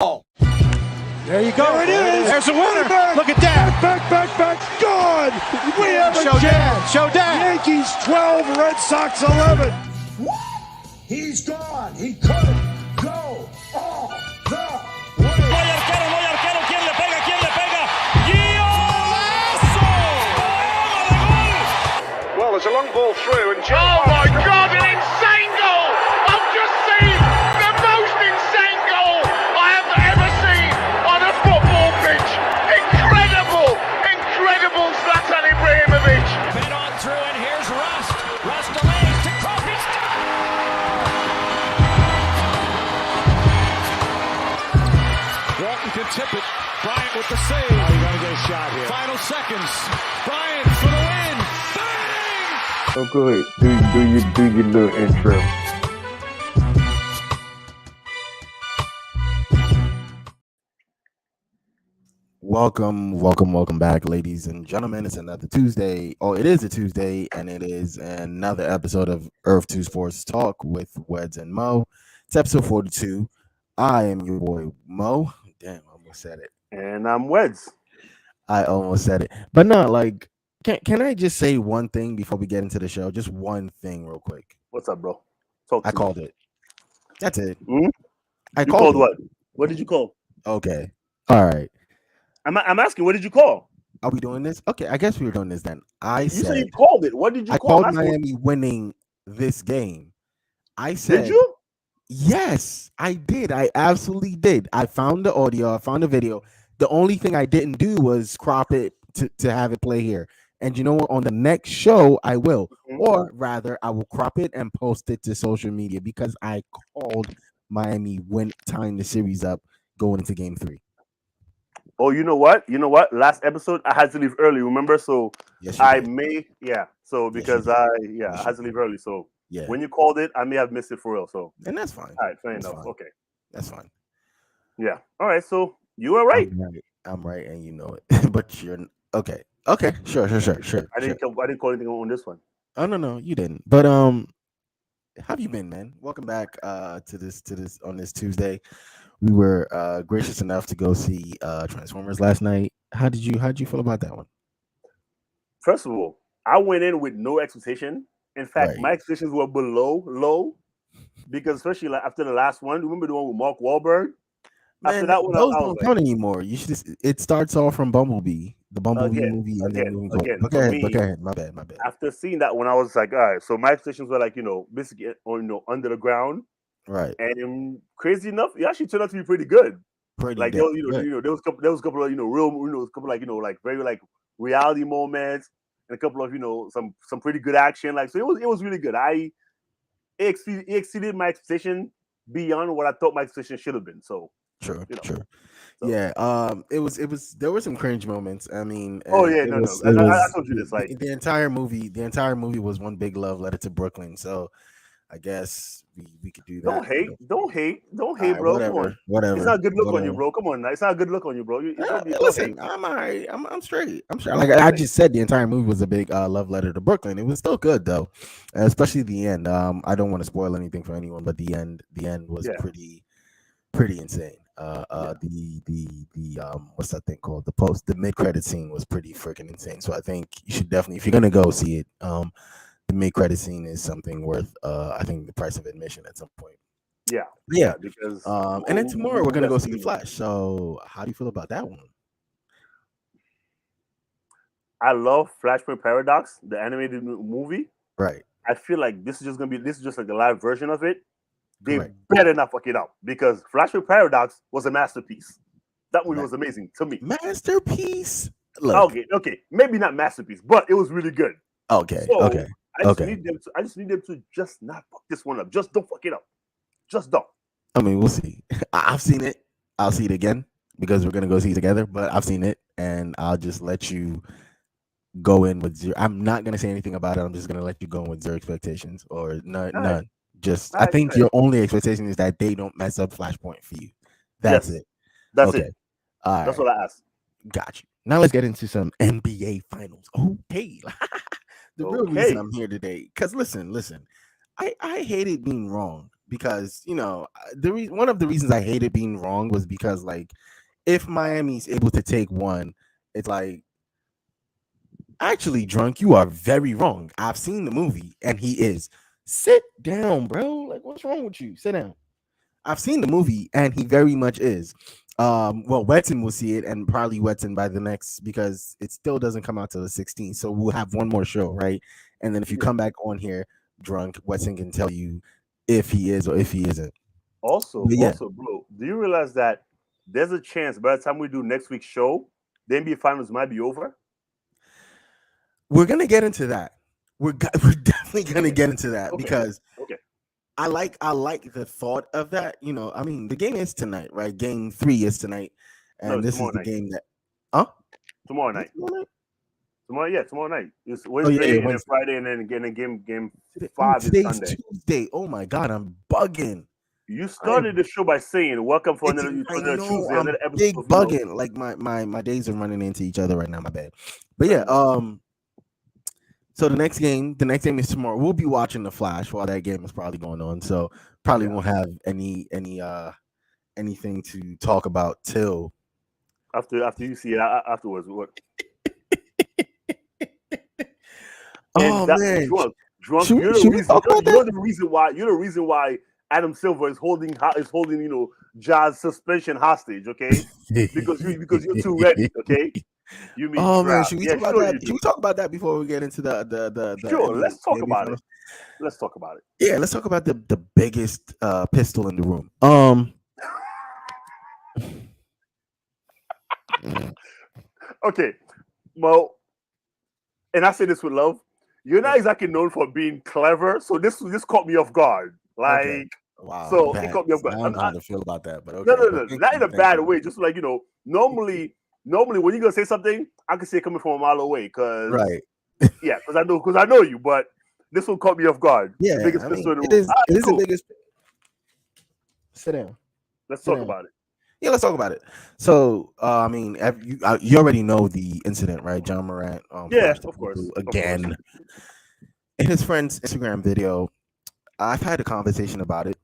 There you go. There it is. There's a winner. Look at that. Back. Gone. We have a chance. Showdown. Yankees 12, Red Sox 11. He's gone. He could go all the way. No hay arquero. ¿Quién le pega? ¡Golazo! ¡Gol! Well, there's a long ball through and Oh my God, an insane goal! I've just seen the most insane goal I have ever seen on a football pitch. Incredible Zlatan Ibrahimovic. Fed on through, and here's Rust. Rust delays to Kopic. Walton can tip it. Bryant with the save. Oh, you gotta get a shot here. Final seconds. Bryant for the win. Bang! Oh, go ahead. Do your little intro. Welcome back, ladies and gentlemen. It's another Tuesday. Oh, it is a Tuesday, and it is another episode of Earth2SportsTalk with Weds and Mo. It's episode 42. I am your boy Mo. Damn, I almost said it. And I'm Weds. I almost said it, but not like. Can I just say one thing before we get into the show? Just one thing, real quick. What's up, bro? Talk to I me. called it. That's it. Hmm? I You called called it. what? What did you call? Okay. All right. I'm asking, what did you call? Are we doing this? Okay, I guess we were doing this then. You said you called it. What did you I call? called Miami winning this game. I said, Did you? Yes, I did. I absolutely did. I found the audio. I found the video. The only thing I didn't do was crop it to have it play here. And you know what? On the next show, I will. Mhm. Or rather, I will crop it and post it to social media because I called Miami tying the series up going into game 3. Oh, you know what? Last episode, I had to leave early, remember? So Yes, you I did. may, yeah. So Yes, because you did. I Yes, had you to leave early. So Yeah. when you called it, I may have missed it for real. So, And that's fine. all right, fair That's enough. fine. Okay. That's fine. Yeah. All right. So you were right. I'm right, and you know it. But you're okay. Okay. Sure. I didn't call anything on this one. Oh no, you didn't. But how have you been, man? Welcome back to this on this Tuesday. We were gracious enough to go see Transformers last night. How did you feel about that one? First of all, I went in with no expectation. In fact, Right. my expectations were below low because especially like after the last one, remember the one with Mark Wahlberg? After Man, that one, I those was don't like, count anymore. You should it starts off from Bumblebee, the Bumblebee Again, movie, and then moving again, forward. for Okay, me- go ahead. My bad. after seeing that one, I was like, all right. So my expectations were like, basically, under the ground. Right. And crazy enough, it actually turned out to be pretty good. Pretty Like damn there good. was a couple of real, a couple like very like reality moments, and a couple of some pretty good action. Like so, it was really good. It exceeded my expectation beyond what I thought my expectation should have been. So True. so- Yeah. It was. There were some cringe moments. I mean. Oh yeah, it no. was- I it was- told you this. Like the entire movie. The entire movie was one big love letter to Brooklyn. So, I guess we could do that. don't hate, Alright, bro. Come on. Whatever. It's not a good look on Whatever. you, bro. Come on, it's not a good look on you, bro. Listen, I'm all right. I'm straight. I'm sure. Like I just said, the entire movie was a big love letter to Brooklyn. It was still good though, especially the end. I don't want to spoil anything for anyone, but the end was Yeah. pretty insane. The what's that thing called? The mid credit scene was pretty freaking insane. So I think you should definitely, if you're gonna go see it, the mid credit scene is something worth I think the price of admission at some point. Yeah. because And then tomorrow we're gonna go see The Flash. So how do you feel about that one? I love Flashpoint Paradox, the animated movie. Right. I feel like this is just like a live version of it. They Correct. better not fuck it up because Flashpoint Paradox was a masterpiece. That movie Right. was amazing to me. Masterpiece. Look. Okay, maybe not masterpiece, but it was really good. Okay. So, Okay. I just Okay. need them to just not fuck this one up. Just don't fuck it up. Just don't. I mean, we'll see. I've seen it. I'll see it again because we're gonna go see it together. But I've seen it, and I'll just let you go in with zero. I'm not gonna say anything about it. I'm just gonna let you go in with zero expectations or none. All right. None. Just All I right, think all right. your only expectation is that they don't mess up Flashpoint for you. That's Yes. it. That's Okay. it. All right. That's what I asked. Got you. Now let's get into some NBA finals. Okay. The real Okay. reason I'm here today, because listen, I hated being wrong because one of the reasons I hated being wrong was because like if Miami's able to take one, it's like actually drunk. You are very wrong. I've seen the movie, and he is. Sit down, bro. Like what's wrong with you? Sit down. I've seen the movie, and he very much is. Well, Wetson will see it, and probably Wetson by the next because it still doesn't come out till the 16th. So we'll have one more show, right? And then if you come back on here drunk, Wetson can tell you if he is or if he isn't. Also, But yeah, bro, do you realize that there's a chance by the time we do next week's show, the NBA Finals might be over? we're gonna get into that. We're definitely gonna get into that because Okay. I like the thought of that. I mean, the game is tonight, right? Game 3 is tonight, and No, this is tomorrow the night. game that. Huh? Tomorrow night. Tomorrow night. It's Oh, Wednesday, and then Wednesday. Friday, and then again game Today, 5 is today's Sunday. Tuesday. Oh my god, I'm bugging. You started the show by saying, "Welcome for another Tuesday, I'm another episode." big bugging. Like my days are running into each other right now. My bad. But yeah, so the next game is tomorrow. We'll be watching the Flash while that game is probably going on. So probably won't have anything to talk about till after you see it afterwards. What? Oh man, drunk. You're the reason why Adam Silver is holding Ja's suspension hostage. Okay, because you're too ready. Okay. You mean man, should we talk about that? Should we talk about that before we get into the Sure, NBA, let's talk about finals? it. Let's talk about it. Yeah, let's talk about the biggest pistol in the room. Okay, well, and I say this with love. You're not exactly known for being clever, so this caught me off guard. Like, okay. Wow. So it caught me off guard. I don't know how to feel about that, but okay. No, not in a bad way. Just like normally when you're gonna say something, I can see it coming from a mile away. Right. Yeah, because I know you, but this one caught me off guard. Yeah, the biggest pistol in the room. It is cool. the biggest. Sit down. Let's talk about it. Yeah, let's talk about it. So, I mean, you already know the incident, right? John Morant. Yeah, of course. Again, in his friend's Instagram video, I've had a conversation about it,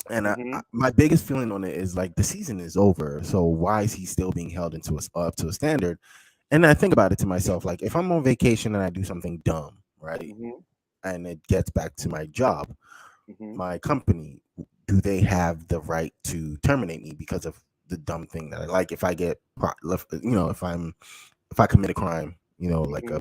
and my biggest feeling on it is like the season is over. So why is he still being held up to a standard? And I think about it to myself, like if I'm on vacation and I do something dumb, right, and it gets back to my job, my company, do they have the right to terminate me because of the dumb thing that I like? If I get, if I commit a crime, like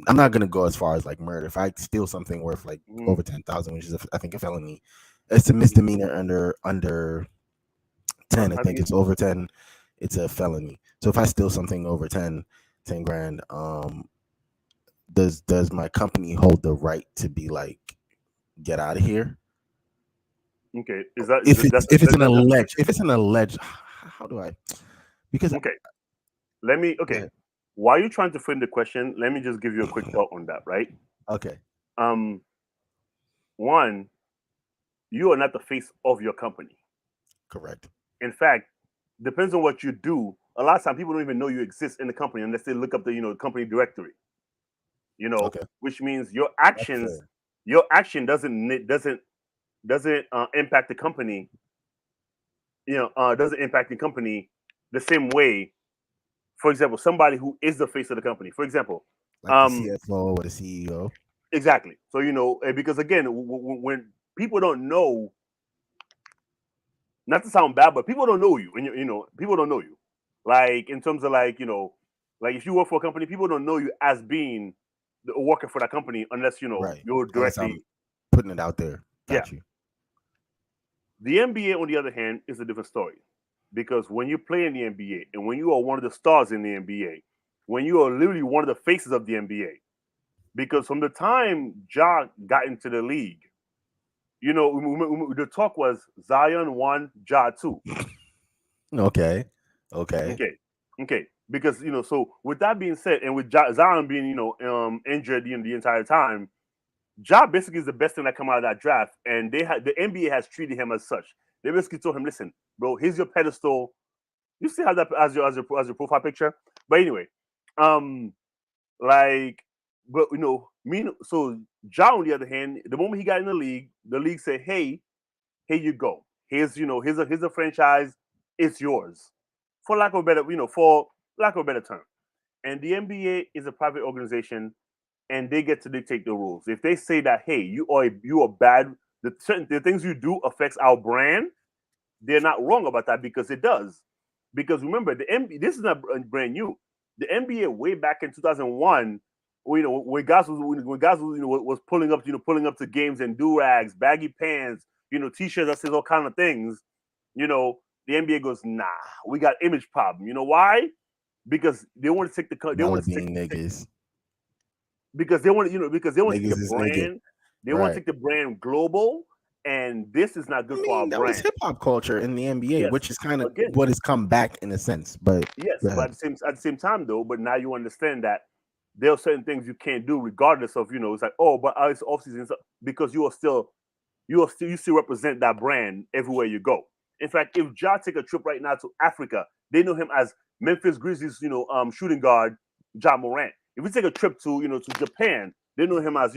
I'm not gonna go as far as like murder. If I steal something worth like over 10,000, which is I think a felony, it's a misdemeanor under 10. I think it's over 10. It's a felony. So if I steal something over 10 grand, does my company hold the right to be like, get out of here? Okay, is that if it's an alleged? How do I? Because let me While you're trying to frame the question, let me just give you a quick thought on that, right? Okay. One, you are not the face of your company. Correct. In fact, depends on what you do. A lot of times, people don't even know you exist in the company unless they look up the company directory. Which means your action doesn't impact the company. Doesn't impact the company the same way. For example, somebody who is the face of the company. For example, like the CFO or the CEO. Exactly. So because again, when people don't know, not to sound bad, but people don't know you, and people don't know you. Like in terms of like if you work for a company, people don't know you as being working for that company unless you're directly putting it out there. Got you. The NBA, on the other hand, is a different story. Because when you play in the NBA and when you are one of the stars in the NBA, when you are literally one of the faces of the NBA, because from the time Ja got into the league, the talk was Zion 1, Ja 2. Okay. Because so with that being said, and with Zion being injured the entire time, Ja basically is the best thing that come out of that draft, and the NBA has treated him as such. They basically told him, "Listen, bro, here's your pedestal. You still have that as your profile picture." But anyway, so Ja, on the other hand, the moment he got in the league said, "Hey, here you go. Here's a franchise. It's yours." For lack of a better, for lack of a better term. And the NBA is a private organization, and they get to dictate the rules. If they say that, "Hey, you are bad. The things you do affects our brand," they're not wrong about that because it does. Because remember, the NBA, this is not brand new. The NBA way back in 2001, when guys was was pulling up to games in do rags, baggy pants, t-shirts that says all kind of things. The NBA goes, "Nah, we got image problem." You know why? Because they want to take niggas. Because they want to take the Niggas. brand. They want to take the brand global, and this is not good for our that brand. was hip hop culture in the NBA, Yes. which is kind of Again. what has come back in a sense. But Yes, but at the same time though, but now you understand that there are certain things you can't do regardless of it's like, oh, but it's off season because you still represent that brand everywhere you go. In fact, if Ja take a trip right now to Africa, they know him as Memphis Grizzlies, shooting guard Ja Morant. If we take a trip to Japan, they know him as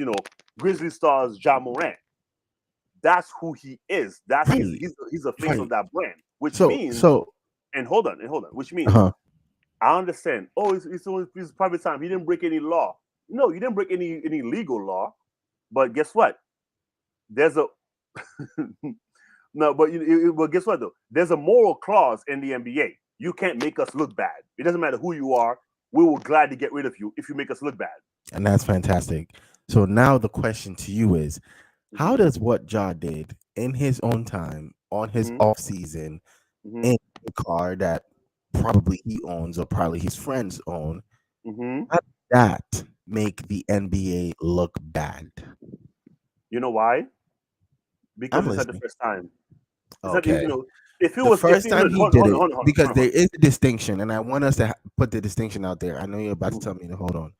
Grizzly stars Ja Morant. That's who he is. That's Right. he's a face of that brand, which means. And hold on, which means I understand. Oh, it's private time. He didn't break any law. No, you didn't break any legal law. But guess what? There's a no, but guess what though? There's a moral clause in the NBA. You can't make us look bad. It doesn't matter who you are. We will gladly get rid of you if you make us look bad. And that's fantastic. So now the question to you is, how does what Ja did in his own time on his off season in a car that probably he owns or probably his friends own, how does that make the NBA look bad? You know why? Because it's not the first time. Okay. If it was the first time he did it, because there is a distinction, and I want us to put the distinction out there. I know you're about to tell me to hold on.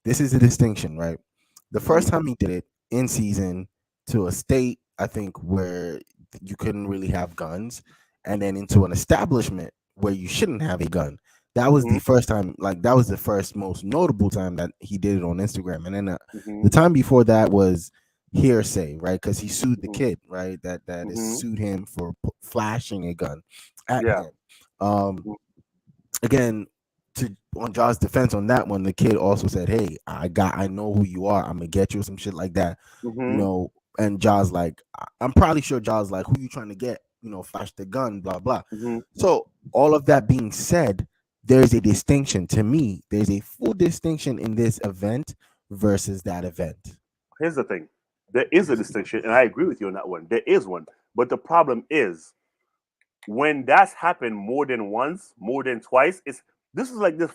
This is a distinction, right? The first time he did it in season to a state, I think, where you couldn't really have guns, and then into an establishment where you shouldn't have a gun. That was the first time, like that was the first most notable time that he did it on Instagram. And then the time before that was hearsay, right? Because he sued the kid, right? That has sued him for flashing a gun at him. Again, on Ja's defense on that one, the kid also said, "Hey, I know who you are. I'm gonna get you," some shit like that. And Ja's like, I'm probably sure Ja's like, "Who you trying to get? Flash the gun, blah blah." So all of that being said, there's a distinction to me. There's a full distinction in this event versus that event. Here's the thing. There is a distinction, and I agree with you on that one. There is one. But the problem is when that's happened more than once, more than twice, this is like the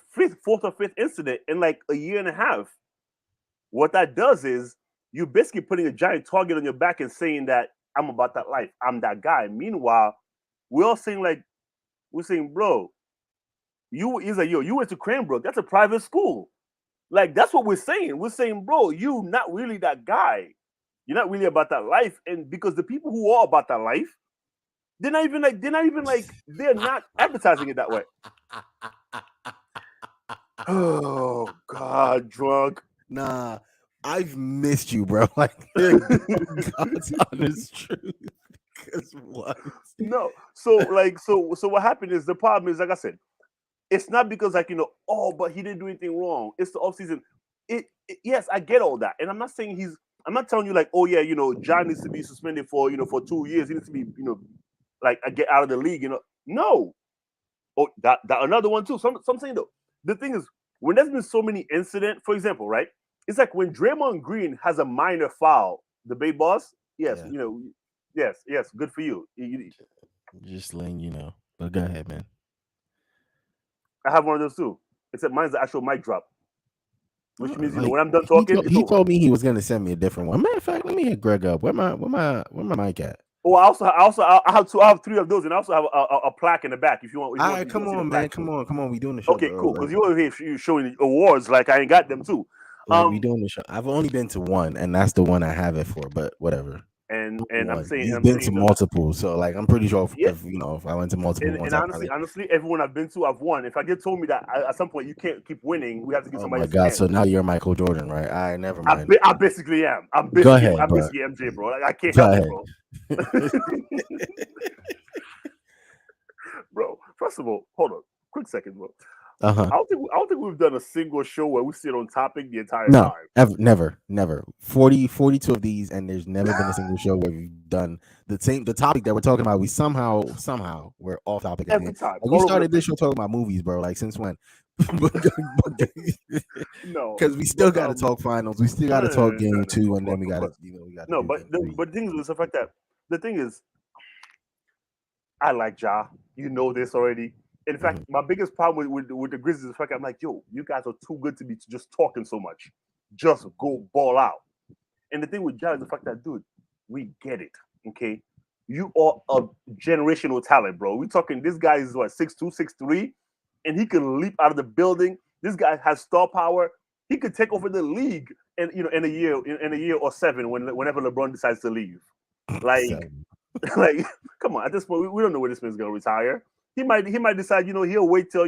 fourth or fifth incident in like a year and a half. What that does is you're basically putting a giant target on your back and saying that I'm about that life. I'm that guy. Meanwhile, we're all saying bro, you went to Cranbrook. That's a private school. Like that's what we're saying. We're saying, bro, you not really that guy. You're not really about that life. And because the people who are about that life, they're not advertising it that way. Oh God, drunk. Nah, I've missed you, bro. Like God's honest truth. What? No. So what happened is the problem is, like I said, it's not because but he didn't do anything wrong. It's the offseason. Yes, I get all that. And I'm not saying I'm not telling you like, oh yeah, John needs to be suspended for 2 years. He needs to be, like get out of the league, No. Oh, that another one too. So I'm saying though, the thing is, when there's been so many incidents, for example, right? It's like when Draymond Green has a minor foul, the Bay boss, yes, yes, good for you. Just letting you know. But go ahead, man. I have one of those too. Except mine's the actual mic drop. Which means when I'm done talking, he told me he was gonna send me a different one. Matter of fact, let me hit Greg up. Where my mic at? Oh, I have 3 of those, and I also have a plaque in the back. If you want, all right, come on, man, come on. We doing the show. Okay, cool. Because you over here showing awards, like I ain't got them too. We doing the show. I've only been to one, and that's the one I have it for. But whatever. And I'm One. saying, You've been to that, multiple, so like I'm pretty sure yeah. if I went to multiple And ones, I honestly, probably. everyone I've been to, I've won. If I get told me that at some point you can't keep winning, we have to give Oh somebody my else a god! chance. So now you're Michael Jordan, right? All right, never mind. I basically am. I'm Go ahead, bro. basically MJ, bro. Like, I can't Go help it, ahead. bro. Bro, first of all, hold on, quick second, bro. Uh-huh. I don't think we've done a single show where we sit on topic the entire No, time. never. 42 of these, and there's never been a single show where we've done the topic that we're talking about. We somehow we're off topic at the Every end. time. Like, we All over started the this show talking about movies, bro. Like, since when? No, Because we still but, got to talk finals. We still no, got to no, talk no, game no, no, 2, and then of we got to course. we got to No, do but game 3. the thing is the fact that the thing is, I like Ja. You know this already. In fact, my biggest problem with the Grizzlies is the fact I'm like, yo, you guys are too good to be just talking so much. Just go ball out. And the thing with Ja is the fact that, dude, we get it. Okay. You are a generational talent, bro. We're talking this guy is what 6'2", 6'3", and he can leap out of the building. This guy has star power. He could take over the league in a year or 7 whenever LeBron decides to leave. Like, like, come on, at this point, we don't know when this man's gonna retire. He might decide, he'll wait till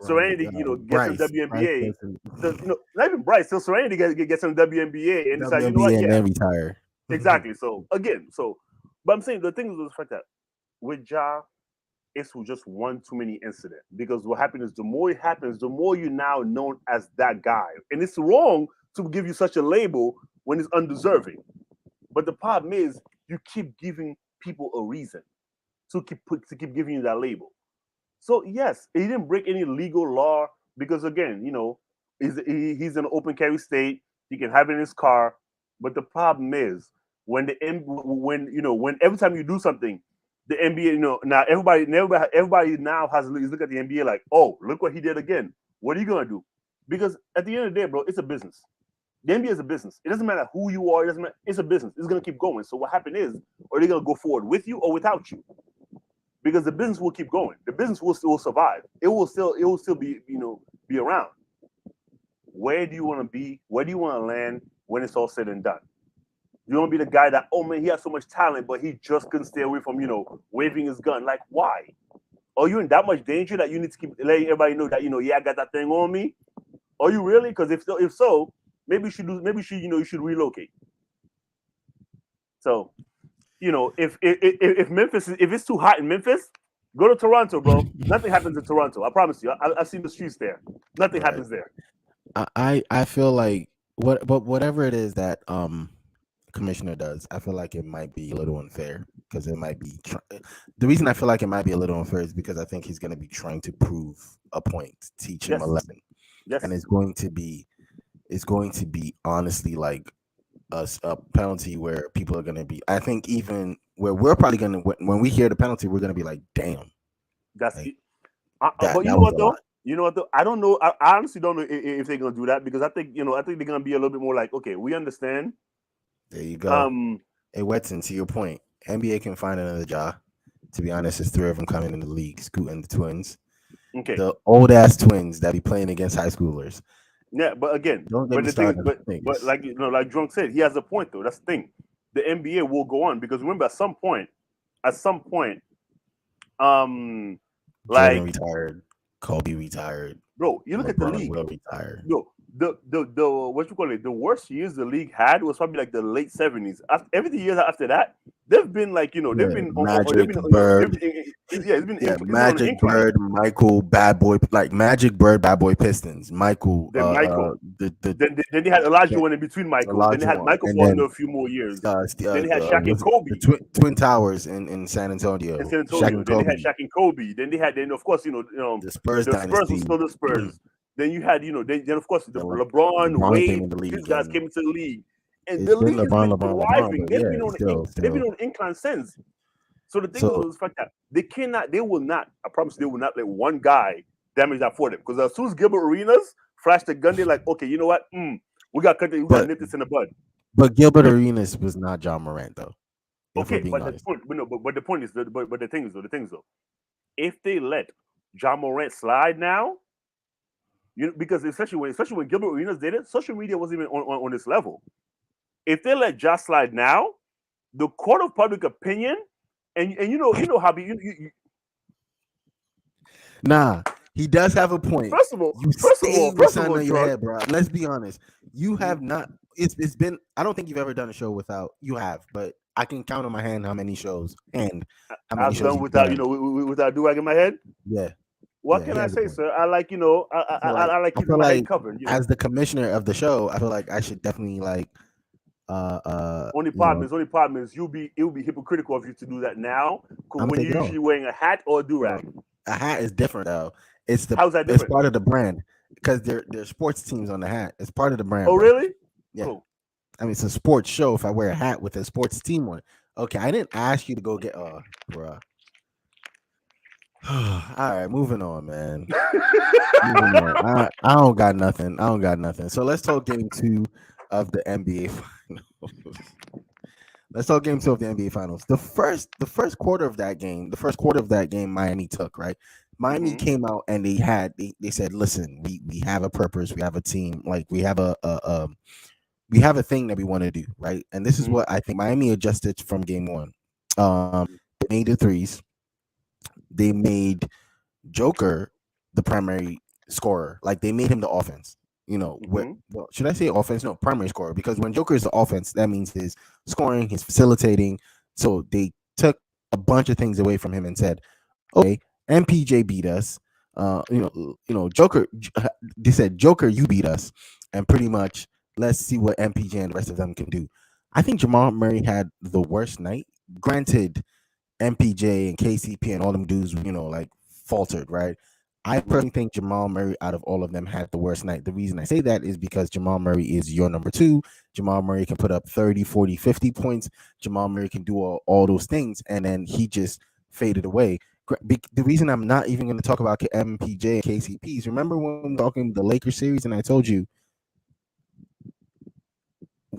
Serenity, gets in WNBA. So, not even Bryce, till Serenity gets in WNBA and decide, WNBA and yeah, then retire. exactly. So again, but I'm saying the thing is the fact that with Ja, it's just one too many incident. Because what happens is the more it happens, the more you're now known as that guy. And it's wrong to give you such a label when it's undeserving. But the problem is you keep giving people a reason to keep giving you that label. So yes, he didn't break any legal law because again, he's in an open carry state. He can have it in his car. But the problem is when every time you do something, the NBA, now everybody now has look at the NBA like, oh, look what he did again. What are you gonna do? Because at the end of the day, bro, it's a business. The NBA is a business. It doesn't matter who you are. It doesn't matter. It's a business. It's gonna keep going. So what happened is, are they gonna go forward with you or without you? Because the business will keep going. The business will still survive. It will still be be around. Where do you want to be? Where do you want to land when it's all said and done? You want to be the guy that, oh man, he has so much talent, but he just couldn't stay away from waving his gun. Like, why? Are you in that much danger that you need to keep letting everybody know that yeah, I got that thing on me? Are you really? Because if so, maybe you should relocate. So, if Memphis, if it's too hot in Memphis, go to Toronto, bro. Nothing happens in Toronto. I promise you. I've seen the streets there. Nothing happens there. I feel like whatever it is that commissioner does, I feel like it might be a little unfair because it might be the reason I feel like it might be a little unfair is because I think he's going to be trying to prove a point, teach him a lesson. Yes. And it's going to be honestly like a penalty where people are going to be, I think, even where we're probably going to, when we hear the penalty, we're going to be like, damn. That's like, but you know what though? You know what though? I don't know. I honestly don't know if they're gonna do that because I think they're gonna be a little bit more like, okay, we understand. There you go. Hey, Wetson, to your point, NBA can find another job. To be honest, there's 3 of them coming in the league, scooting the twins. Okay. The old ass twins that be playing against high schoolers. Yeah, but again, but the thing is, but like Drunk said, he has a point though. That's the thing. The NBA will go on because remember, at some point, Jordan retired, Kobe retired. Bro, you look at the league. Will retire. Yo, the what you call it? The worst years the league had was probably like the late 70s. Every years after that, they've been like they've been Magic Bird. It's been Magic Bird, Michael, Bad Boy, like Magic Bird, Bad Boy Pistons, Michael. Then Michael. Then they had Elijah one in between Michael. Then they had Michael for a few more years. Then they had Shaq and Kobe. The Twin Towers in San Antonio. In San Antonio. Then they had Shaq and Kobe. Then of course the Spurs dynasty. Spurs was still the Spurs. Then you had then of course the LeBron, Wade, these guys came into the league. And the league has been thriving. They've been on an incline since. So the thing is the fact that they will not, I promise they will not let one guy damage that for them. Because as soon as Gilbert Arenas flashed the gun, they're like, okay, you know what? We got to nip this in the bud. But Gilbert Arenas was not John Morant though. Okay, but the point is the thing is though, if they let John Morant slide now, because especially when Gilbert Arenas did it, social media wasn't even on this level. if they let Ja slide now, the court of public opinion, and you know how Nah, he does have a point. first of all, You stay with something on your George, head, bro. Let's be honest. You have not. It's been. I don't think you've ever done a show without. You have, but I can count on my hand how many shows and how many I've shows done you've without done. without do-rag in my head. Yeah, What yeah. can He I has a say, point. sir? I I like feel keeping my head like covered. as the commissioner of the show, I feel like I should definitely like Only problem is it would be hypocritical of you to do that now I'm when gonna take you're it usually off. wearing a hat or a do-rag. A hat is different though. How's that It's different? part of the brand because there's sports teams on the hat. It's part of the brand, Oh, bro. really? Yeah. Cool. I mean, it's a sports show. If I wear a hat with a sports team on it, okay. I didn't ask you to go get bruh. All right, moving on, man. Moving on. I don't got nothing. I don't got nothing. So let's talk game 2 of the NBA finals. Let's talk game 2 of the NBA finals. The first quarter of that game, Miami took, right? Miami came out and they said, listen, we have a purpose, we have a team, like we have we have a thing that we want to do, right? And this is what I think Miami adjusted from game 1. They made the threes. They made Joker the primary scorer. Like they made him the offense. You know, well, should I say offense? No, primary scorer. Because when Joker is the offense, that means he's scoring, he's facilitating. So they took a bunch of things away from him and said, okay, MPJ beat us. Joker. They said, Joker, you beat us, and pretty much let's see what MPJ and the rest of them can do. I think Jamal Murray had the worst night. Granted, MPJ and KCP and all them dudes, like faltered, right? I personally think Jamal Murray out of all of them had the worst night. The reason I say that is because Jamal Murray is your number 2. Jamal Murray can put up 30, 40, 50 points. Jamal Murray can do all those things, and then he just faded away. The reason I'm not even going to talk about MPJ and KCPs, remember when we were talking the Lakers series and I told you,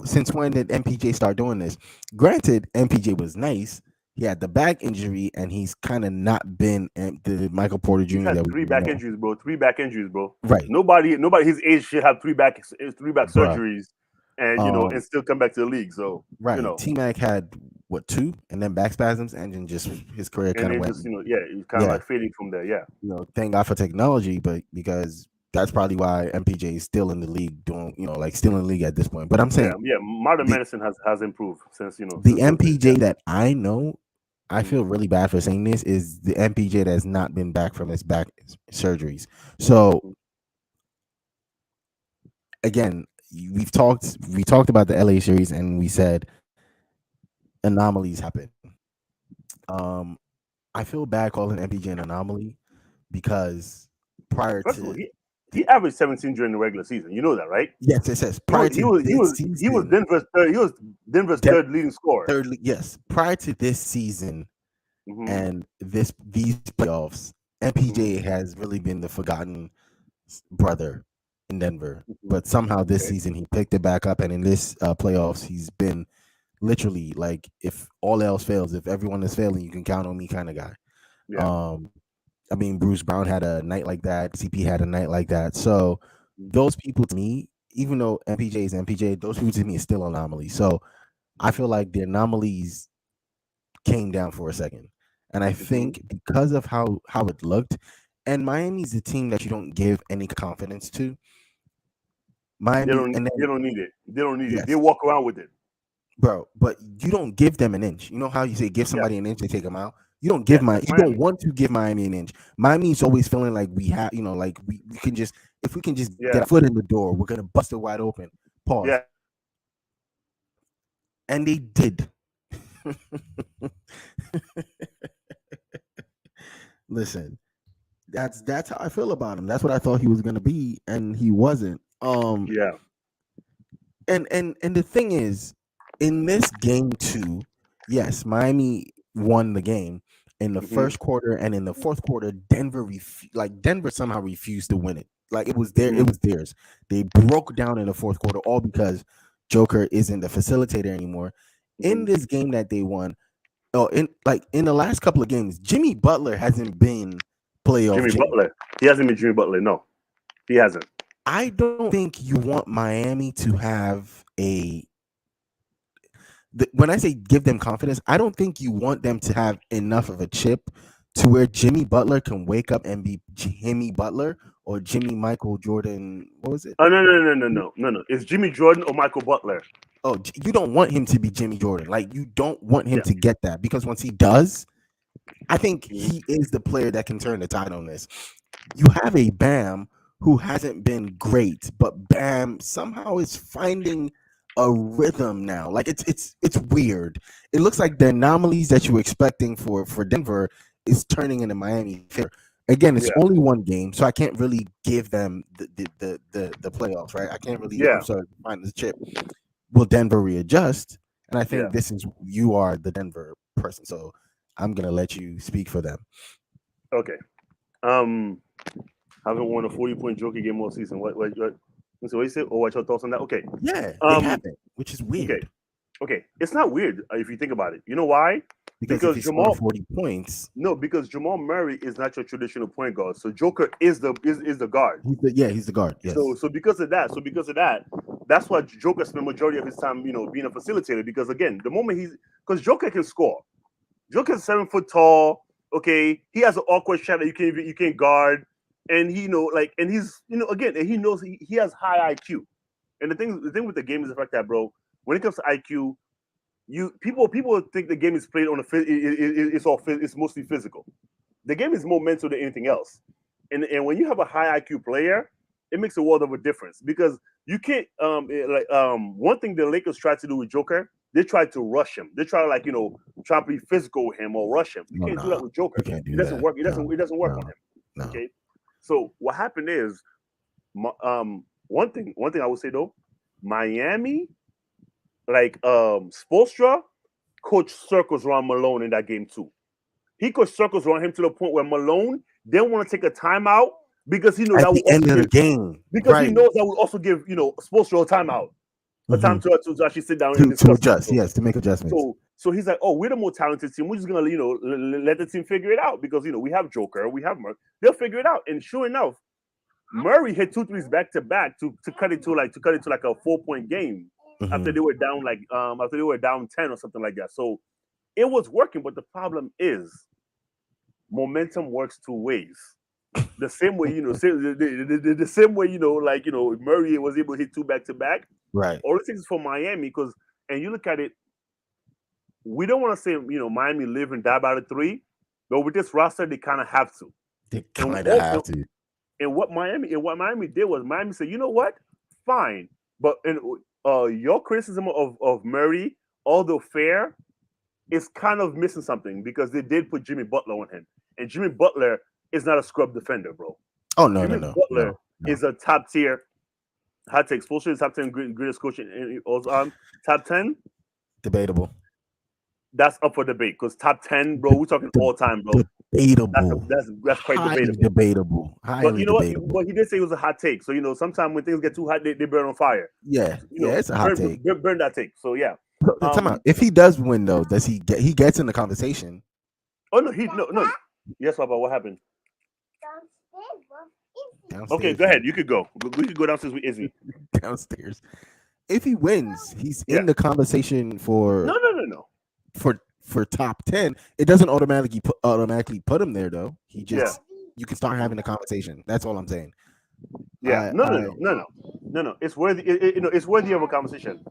since when did MPJ start doing this? Granted, MPJ was nice. He had the back injury, and he's kind of not been the Michael Porter Jr. He's had that we 3 back know. injuries, bro. 3 back injuries, bro. Right. Nobody his age should have 3 back Bruh. surgeries, and and still come back to the league. So right, T-Mac had 2, and then back spasms, and then just his career kind of went. Just he's kind of like fading from there. Yeah. Thank God for technology, but because that's probably why MPJ is still in the league doing, still in the league at this point. But I'm saying, modern medicine has improved since the since MPJ that I know. I feel really bad for saying this is the MPJ that has not been back from his back surgeries. So again, we talked about the LA series and we said anomalies happen. I feel bad calling MPJ an anomaly because prior to he averaged 17 during the regular season. You know that, right? Yes, it says prior to this season. He was Denver's third leading scorer. Yes, prior to this season and these playoffs, MPJ has really been the forgotten brother in Denver. But somehow this season he picked it back up, and in this playoffs he's been literally like, if all else fails, if everyone is failing, you can count on me kind of guy. Yeah. I mean, Bruce Brown had a night like that. CP had a night like that. So those people to me, even though MPJ is MPJ, those people to me is still anomalies. So I feel like the anomalies came down for a second. And I think because of how it looked, and Miami's a team that you don't give any confidence to. Miami, they don't need it. They don't need it. They walk around with it. Bro, but you don't give them an inch. You know how you say give somebody an inch, they take them out? You don't give you don't want to give Miami an inch. Miami's always feeling like we have, like we can just, if we can just get a foot in the door, we're gonna bust it wide open. Pause. Yeah. And they did. Listen, that's how I feel about him. That's what I thought he was gonna be, and he wasn't. Yeah. And the thing is, in this game 2, yes, Miami won the game in the first quarter, and in the fourth quarter, Denver somehow refused to win it. Like it was it was theirs. They broke down in the fourth quarter, all because Joker isn't the facilitator anymore. In this game that they won, in the last couple of games, Jimmy Butler hasn't been playoff. Butler, he hasn't been Jimmy Butler. No, he hasn't. I don't think you want Miami to have a when I say give them confidence, I don't think you want them to have enough of a chip to where Jimmy Butler can wake up and be Jimmy Butler or Jimmy Michael Jordan. What was it? Oh no. It's Jimmy Jordan or Michael Butler. Oh, you don't want him to be Jimmy Jordan. Like, you don't want him Yeah. to get that, because once he does, I think Mhm. he is the player that can turn the tide on this. You have a Bam who hasn't been great, but Bam somehow is finding a rhythm now. Like, it's weird. It looks like the anomalies that you were expecting for Denver is turning into Miami favor. Again, it's Yeah. only one game, so I can't really give them the playoffs, right? I can't really. Yeah. I'm sorry, find the chip. Will Denver readjust? And I think Yeah. you are the Denver person, so I'm gonna let you speak for them. Okay. Haven't won a 40-point Joker game all season. What? So what you say? Oh, what's your thoughts on that? Okay. Yeah, they haven't, which is Okay. weird. Okay. It's not weird if you think about it. You know why? Because if he's scoring 40 points, Because Jamal Murray is not your traditional point guard. So Joker is the guard. he's the guard. Yes. So because of that, that's why Joker spent majority of his time, being a facilitator. Because again, the moment because Joker can score. Joker's 7 foot tall. Okay, he has an awkward shot that you can't guard, and and he's again, and he knows he has high IQ. And the thing with the game is the fact that, bro, when it comes to IQ, people think the game is played on it's mostly physical. The game is more mental than anything else. And when you have a high IQ player, it makes a world of a difference, because you can't one thing the Lakers tried to do with Joker, they tried to rush him. They try to try to be physical with him or rush him. You can't do that with Joker. You can't do It doesn't that. work. It doesn't work No. on him. No. Okay. So what happened is, one thing I would say though, Miami, like Spoelstra, coached circles around Malone in that game too. He coached circles around him to the point where Malone didn't want to take a timeout, because he knew At that the would end of the game, because right, he knows that would also give Spoelstra a timeout, a time to actually sit down and to discuss adjust. it. Yes, to make adjustments. So he's like, oh, we're the more talented team. We're just gonna let the team figure it out, because we have Joker, we have Murray. They'll figure it out. And sure enough, Murray hit 2 threes back to back to cut it to like a 4-point game after they were down after they were down 10 or something like that. So it was working, but the problem is momentum works two ways. The same way, the same way, Murray was able to hit 2 back to back. Right. All it takes is for Miami, and you look at it, we don't want to say Miami live and die by the 3, but with this roster they kind of have to. They kind of have to. And what Miami did was, Miami said, you know what, fine, but your criticism of Murray, although fair, is kind of missing something, because they did put Jimmy Butler on him, and Jimmy Butler is not a scrub defender, bro. Oh no, Jimmy Butler is a top tier. Hot take. Spoelstra is top 10 greatest coach in top 10. Debatable. That's up for debate, because top 10, bro, we're talking all time, bro. Debatable. That's quite Highly debatable. Highly But you know what? debatable. But he did say it was a hot take. So sometimes when things get too hot, they burn on fire. Yeah, it's a hot take. Burn that take. So yeah. Time out. If he does win, though, does he gets in the conversation? Oh no. Yes, Papa. What happened? Downstairs. Okay, go ahead. You could go. We could go downstairs with Izzy. Downstairs. If he wins, he's in the conversation for No. For top 10. It doesn't automatically put him there, though. He just you can start having a conversation. That's all I'm saying. Yeah. No. It's worthy. It's worthy of a conversation.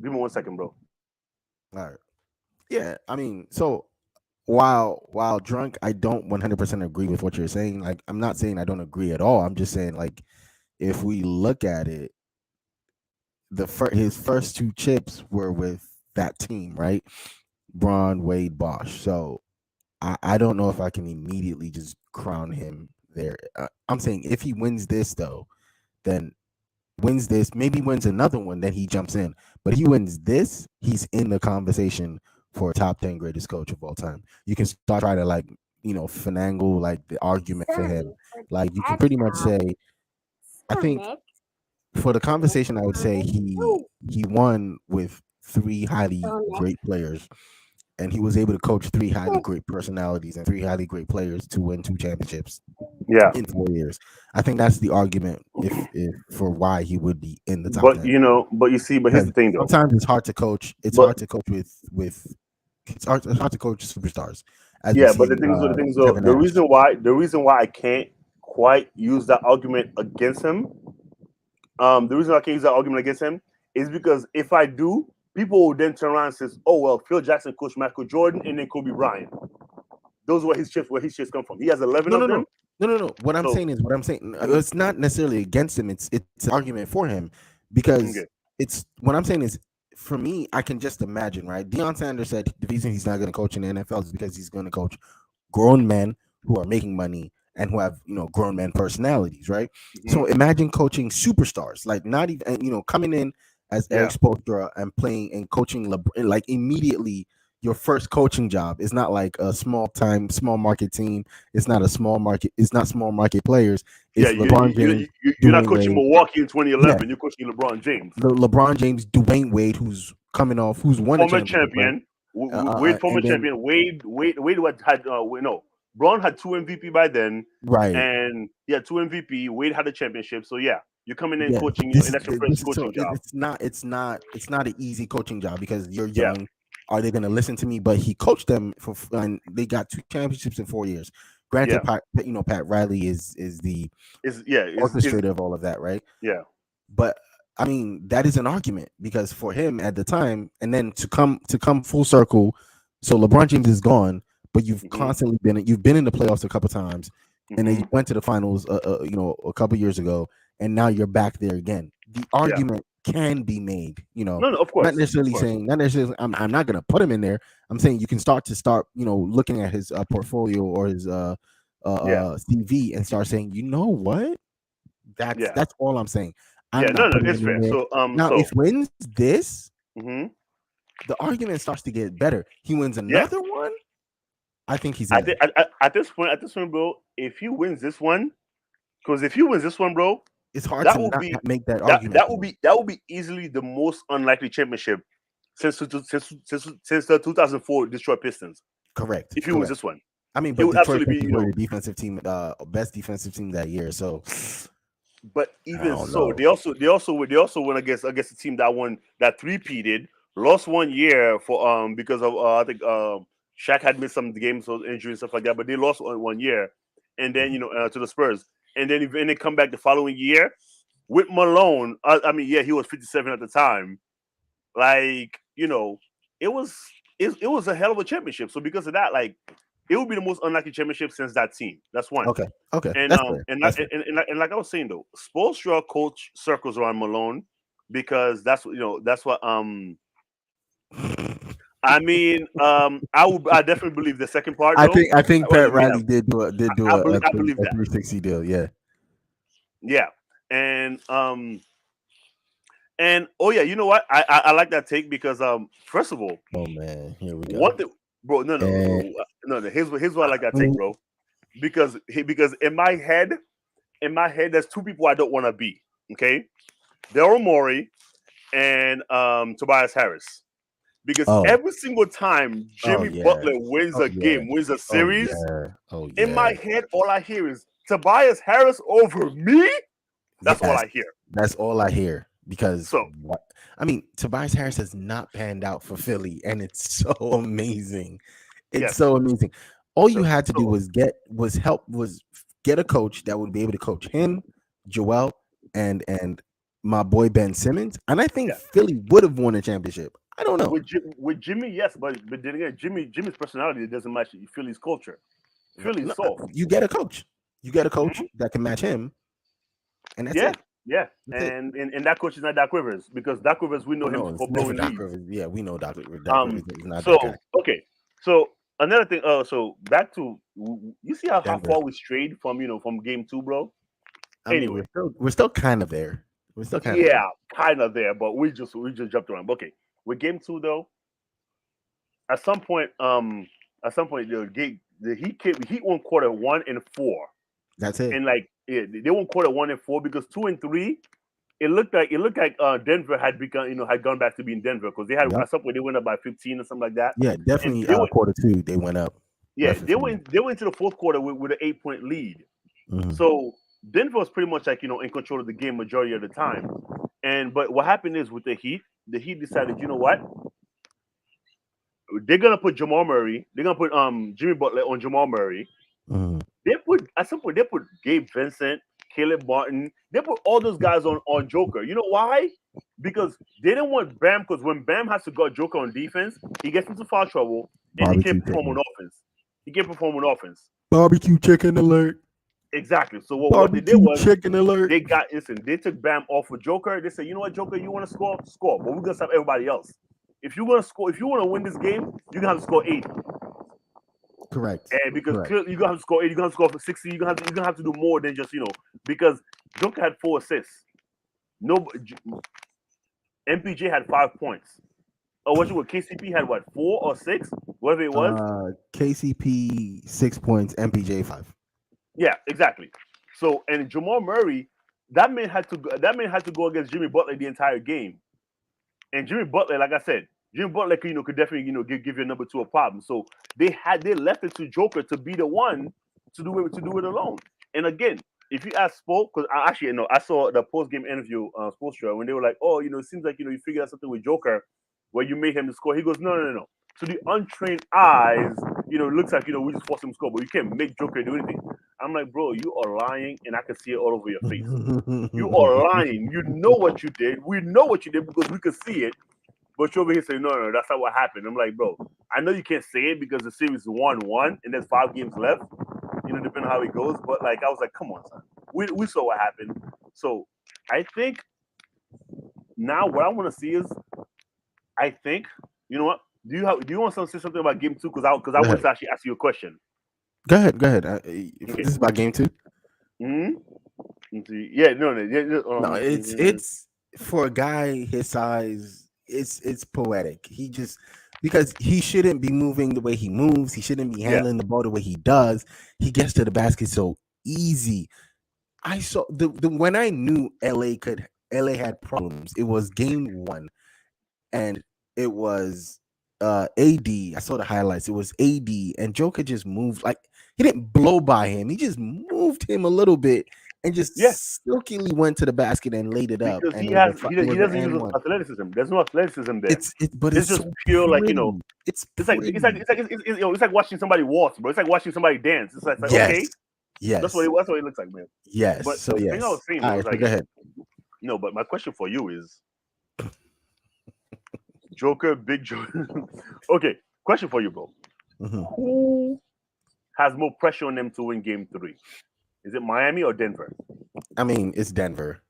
Give me 1 second, bro. All right. Yeah, I mean, so while drunk, I don't 100% agree with what you're saying. Like, I'm not saying I don't agree at all. I'm just saying, like, if we look at it, his first 2 chips were with that team, right? Braun, Wade, Bosch. So I don't know if I can immediately just crown him there. I'm saying if he wins this, though, then wins this, maybe wins another one, then he jumps in. But he wins this, he's in the conversation for top 10 greatest coach of all time. You can start trying to finagle like the argument for him. Like, you can pretty much say, I think for the conversation, I would say he won with 3 highly great players, and he was able to coach 3 highly great personalities and 3 highly great players to win 2 championships. Yeah. in 4 years. I think that's the argument if for why he would be in the top But 10. but you see, but here's the thing though. Sometimes it's hard to coach. It's But hard to coach with it's hard to coach superstars. As we yeah, but see, the thing is though, Kevin the Nash. reason why I can't quite use that argument against him, the reason why I can't use that argument against him is because if I do, people will then turn around and says, "Oh well, Phil Jackson coached Michael Jordan and then Kobe Bryant. Those are where his chips come from. He has 11 of them." No. What I'm So saying is, it's not necessarily against him. It's an argument for him because okay. it's what I'm saying is, for me, I can just imagine, right? Deion Sanders said the reason he's not going to coach in the NFL is because he's going to coach grown men who are making money and who have grown men personalities, right? So imagine coaching superstars, like not even coming in as Eric Spoelstra and playing and coaching like immediately. Your first coaching job is not like a small market team. It's not a small market. It's not small market players. It's LeBron James. You're not coaching Wade. Milwaukee in 2011. You're coaching LeBron James. LeBron James, Dwayne Wade, who's won a championship. Champion. Wade, former champion. Wade had Braun had 2 MVP by then. Right. And had 2 MVP. Wade had a championship. So yeah, you're coming in coaching. And that's your first coaching job. It's not an easy coaching job because you're young. Yeah. Are they going to listen to me? But he coached them and they got 2 championships in 4 years. Granted, Pat Riley is the orchestrator of all of that, right? Yeah. But I mean, that is an argument because for him at the time, and then to come full circle, so LeBron James is gone, but you've constantly been in the playoffs a couple times, and then you went to the finals, a couple years ago, and now you're back there again. The argument can be made, No, of course. Not necessarily saying, I'm not going to put him in there. I'm saying you can start looking at his portfolio or his CV and start saying, you know what? That's all I'm saying. It's fair. So now if he wins this, the argument starts to get better. He wins another one. I think he's at this point, bro. If he wins this one, bro, it's hard to make that argument. That would be easily the most unlikely championship since the 2004 Detroit Pistons. Correct. If he wins this one, I mean, but Detroit Pistons were the defensive team, best defensive team that year. So, but even so, they also went against a team that three-peated, lost 1 year for because of I think Shaq had missed some games, so injuries and stuff like that. But they lost 1 year, and then to the Spurs. And then they come back the following year with Malone. He was 57 at the time. Like, it was a hell of a championship. So because of that, like, it would be the most unlikely championship since that team. That's one. Okay. And like I was saying though, Spoelstra coach circles around Malone because that's what I definitely believe the second part. Though, I think Pat Riley did do a 360 deal. Yeah. Yeah. And you know what? I like that take because first of all, oh man, here we go. One thing, bro. No. Here's why I like that take, bro. Because in my head, there's 2 people I don't want to be. Okay, Daryl Morey and Tobias Harris. Because every single time Jimmy Butler wins a game, wins a series, in my head, all I hear is Tobias Harris over me. That's all I hear. That's all I hear. Because Tobias Harris has not panned out for Philly, and it's so amazing. It's so amazing. All you had to do was get a coach that would be able to coach him, Joel, and my boy Ben Simmons, and I think Philly would have won a championship. I don't know. With Jimmy, yes, but then again, Jimmy's personality doesn't match Philly's culture. Philly's soft. You get a coach. That can match him, and that's it. Yeah, and that coach is not Doc Rivers because Doc Rivers, we know him for blowing leads. Yeah, we know Doc Rivers is not that guy. Okay, so another thing. So back to you see how far we strayed from game 2, bro. Anyway, we're still kind of there. Kind of there, but we just jumped around. Okay, with game 2 though, at some point the Heat won quarter 1 and 4. That's it. And they won quarter 1 and 4 because 2 and 3, it looked like Denver had gone back to being Denver because they had at some point they went up by 15 or something like that. Yeah, definitely. Quarter 2 they went up. Yeah, they went to the fourth quarter with an 8-point lead. So Denver was pretty much like in control of the game majority of the time. But what happened is with the Heat decided, you know what? They're gonna put Jamal Murray. They're gonna put Jimmy Butler on Jamal Murray. They put at some point they put Gabe Vincent, Caleb Martin. They put all those guys on Joker. You know why? Because they didn't want Bam. Because when Bam has to guard Joker on defense, he gets into foul trouble and he can't perform on offense. He can't perform on offense. Barbecue chicken alert. Exactly. So what they did was chicken alert. they took Bam off for Joker. They said, you know what, Joker, you want to score? Score. But we're gonna stop everybody else. If you want to score, if you want to win this game, you're gonna have to score 80. Correct. And because you're gonna have to score 80, you're gonna have to score for 60, you're gonna have to do more than just because Joker had 4 assists. No, MPJ had 5 points. Or what KCP had 4 or 6, whatever it was. KCP 6 points, MPJ 5. Yeah, exactly. So and Jamal Murray, that man had to go against Jimmy Butler the entire game. And Jimmy Butler, like I said, Jimmy Butler could definitely give your number 2 a problem. So they left it to Joker to be the one to do it alone. And again, if you ask Spoke, because I saw the post game interview Sports Show when they were like, oh, it seems like you figured out something with Joker where you made him to score. He goes, no. So the untrained eyes, it looks like we just forced him to score, but you can't make Joker do anything. I'm like, bro, you are lying, and I can see it all over your face. You are lying. You know what you did. We know what you did because we could see it. But you're over here saying, no, that's not what happened. I'm like, bro, I know you can't say it because the series is 1-1 and there's 5 games left, depending on how it goes. But I was like, come on, son. We saw what happened. So I think now what I want to see is, I think, you know what? Do you want to say something about game 2? Because I want to actually ask you a question. Go ahead. Okay. This is about game 2. Yeah, no. It's for a guy his size. It's poetic. He just because he shouldn't be moving the way he moves. He shouldn't be handling the ball the way he does. He gets to the basket so easy. I saw the when I knew LA had problems. It was game 1, and it was AD. I saw the highlights. It was AD, and Joker just moved like he didn't blow by him. He just moved him a little bit and just silkily went to the basket and laid it up. Because and he doesn't use athleticism. There's no athleticism there. It's just so pure, pretty. It's like watching somebody waltz, bro. It's like watching somebody dance. It's like okay, yes, that's what it looks like, man. Yes. But so the thing I was saying was go ahead. No, but my question for you is, Joker, big Joker. Okay, question for you, bro. Who has more pressure on them to win game 3? Is it Miami or Denver? I mean, it's Denver.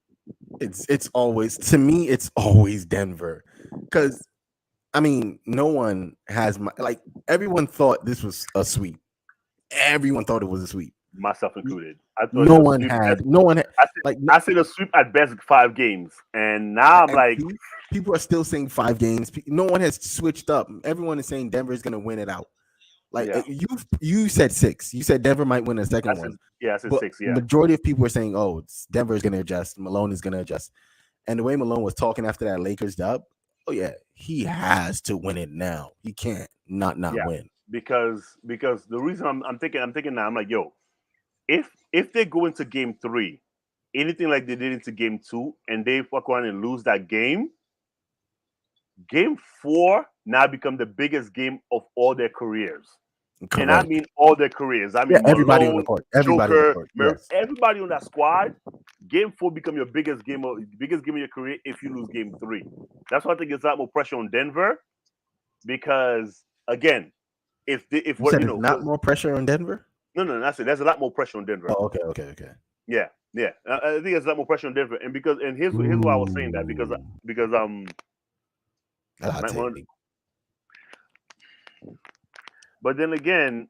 It's always, to me, it's always Denver. Because, I mean, no one has, everyone thought this was a sweep. Everyone thought it was a sweep. Myself included. I thought no one had. I said a sweep at best 5 games. And now I'm like. People are still saying 5 games. No one has switched up. Everyone is saying Denver is going to win it out. You said 6. You said Denver might win the second one. I said 6. Yeah. Majority of people are saying, "Oh, Denver is going to adjust. Malone is going to adjust." And the way Malone was talking after that Lakers dub, oh yeah, he has to win it now. He can't not win. Because the reason I'm thinking now, I'm like, yo, if they go into game 3, anything like they did into game 2, and they fuck around and lose that game. Game 4 now become the biggest game of all their careers. Correct. And I mean all their careers. I mean everybody on the court. Everybody on that squad. Game 4 become your biggest game of your career if you lose game 3. That's why I think it's a lot more pressure on Denver. Because again, not more pressure on Denver? No, that's it. There's a lot more pressure on Denver. Oh, okay. Yeah. I think there's a lot more pressure on Denver. And here's why I was saying that, because but then again,